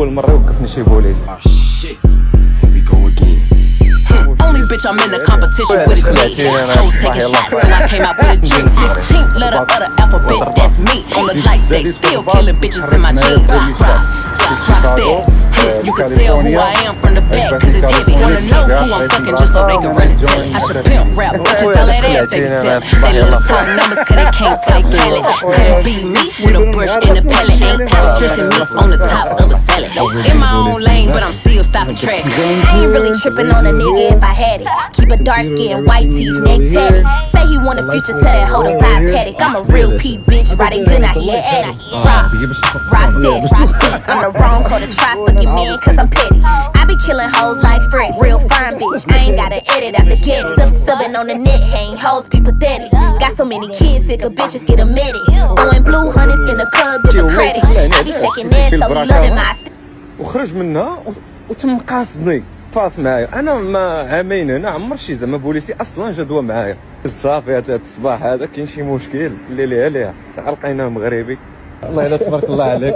اول مره يوقفني شي بوليس. Only bitch I'm in the competition with is me. Hoes taking shots, so I came out with a drink. 16th letter of the alphabet, that's me. On the light, they still killing bitches in my jeans. Rock steady. You can tell who I am from the back, cause it's heavy. Wanna know who I'm fucking just so they can run and tell it. I should pimp rap, bitches all that ass they be selling. They little talk numbers, cause they can't tell talent. Couldn't be me with a brush and a palette. Ain't dressing me on the top of a salad. In my own lane, but I'm still stopping traffic. I ain't really tripping on a nigga if I had it. Keep a dark skin, white teeth, neck tatted. Say he want a future, tell that hoe to buy a paddock. I'm a real P bitch, riding good out here at it. Rock steady. I'm the wrong hoe to try fucking me, cause I'm petty. I be killing hoes like Fred, real fine bitch. I ain't gotta edit after get subbing on the net, hang hoes be pathetic. Got so many kids, sick of bitches get admitted. Throwing blue hundreds in the club, give a credit. I be shaking ass, so he loving my وخرج منها وتم قاصدني فاس معايا. انا ما عامين هنا عمر شي زعما بوليسي اصلا جدوى معايا. قلت صافي هاد الصباح هذا كاين شي مشكل اللي ليها ساعه لقيناه مغربي. الله الا تبارك الله عليك.